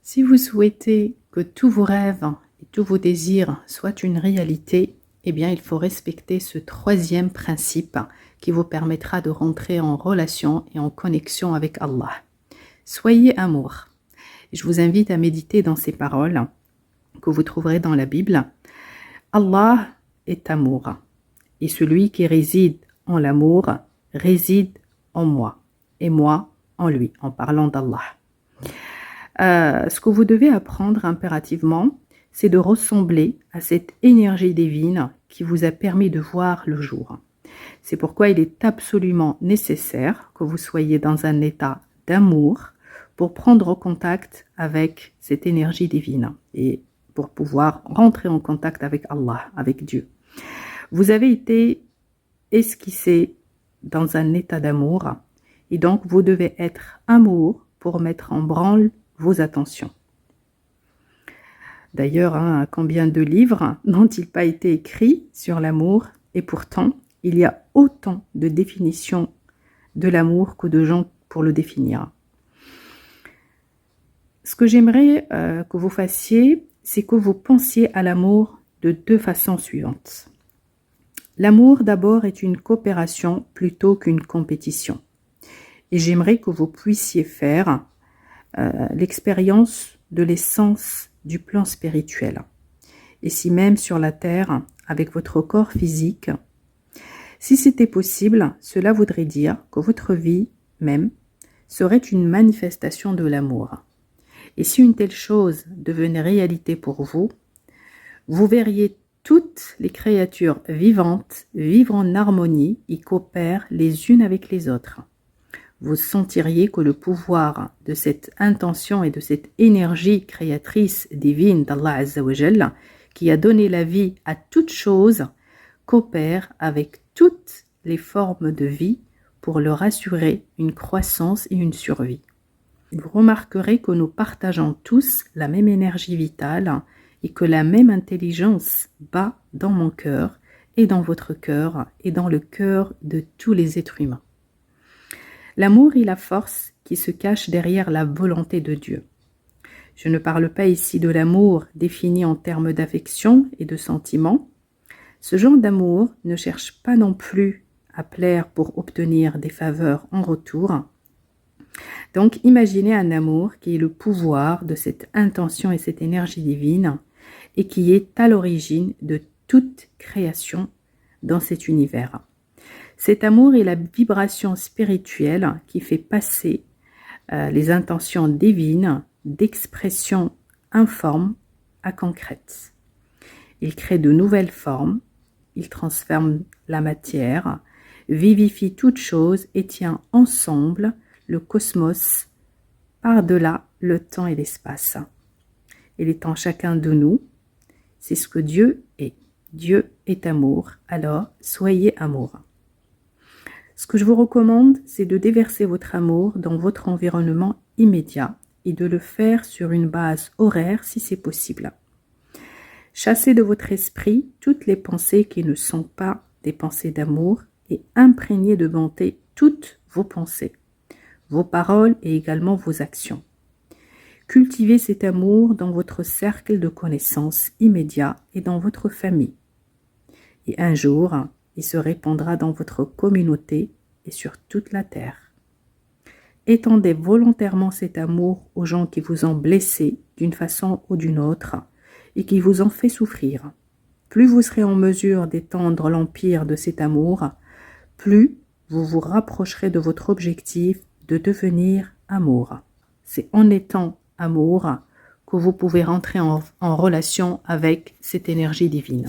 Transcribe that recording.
Si vous souhaitez que tous vos rêves et tous vos désirs soient une réalité, eh bien, il faut respecter ce troisième principe qui vous permettra de rentrer en relation et en connexion avec Allah. Soyez amour. Je vous invite à méditer dans ces paroles que vous trouverez dans la Bible. Allah est amour, et celui qui réside en l'amour réside en moi, et moi en lui, en parlant d'Allah. Ce que vous devez apprendre impérativement, c'est de ressembler à cette énergie divine qui vous a permis de voir le jour. C'est pourquoi il est absolument nécessaire que vous soyez dans un état d'amour pour prendre contact avec cette énergie divine et pour pouvoir rentrer en contact avec Allah, avec Dieu. Vous avez été esquissé dans un état d'amour et donc vous devez être amour pour mettre en branle vos attentions. D'ailleurs, combien de livres n'ont-ils pas été écrits sur l'amour? Et pourtant, il y a autant de définitions de l'amour que de gens pour le définir. Ce que j'aimerais que vous fassiez, c'est que vous pensiez à l'amour de deux façons suivantes. L'amour, d'abord, est une coopération plutôt qu'une compétition. Et j'aimerais que vous puissiez faire l'expérience de l'essence du plan spirituel. Et si même sur la terre, avec votre corps physique, si c'était possible, cela voudrait dire que votre vie même serait une manifestation de l'amour. Et si une telle chose devenait réalité pour vous, vous verriez toutes les créatures vivantes vivre en harmonie et coopèrent les unes avec les autres. Vous sentiriez que le pouvoir de cette intention et de cette énergie créatrice divine d'Allah Azza wa Jalla, qui a donné la vie à toute chose, coopère avec toutes les formes de vie pour leur assurer une croissance et une survie. Vous remarquerez que nous partageons tous la même énergie vitale et que la même intelligence bat dans mon cœur et dans votre cœur et dans le cœur de tous les êtres humains. L'amour est la force qui se cache derrière la volonté de Dieu. Je ne parle pas ici de l'amour défini en termes d'affection et de sentiment. Ce genre d'amour ne cherche pas non plus à plaire pour obtenir des faveurs en retour. Donc imaginez un amour qui est le pouvoir de cette intention et cette énergie divine et qui est à l'origine de toute création dans cet univers. Cet amour est la vibration spirituelle qui fait passer les intentions divines d'expression informe à concrète. Il crée de nouvelles formes, il transforme la matière, vivifie toute chose et tient ensemble le cosmos par-delà le temps et l'espace. Il est en chacun de nous, c'est ce que Dieu est. Dieu est amour, alors soyez amour. Ce que je vous recommande, c'est de déverser votre amour dans votre environnement immédiat et de le faire sur une base horaire si c'est possible. Chassez de votre esprit toutes les pensées qui ne sont pas des pensées d'amour et imprégnez de bonté toutes vos pensées, vos paroles et également vos actions. Cultivez cet amour dans votre cercle de connaissances immédiat et dans votre famille. Et un jour, il se répandra dans votre communauté et sur toute la terre. Étendez volontairement cet amour aux gens qui vous ont blessé d'une façon ou d'une autre et qui vous ont fait souffrir. Plus vous serez en mesure d'étendre l'empire de cet amour, plus vous vous rapprocherez de votre objectif de devenir amour. C'est en étant amour que vous pouvez rentrer en relation avec cette énergie divine.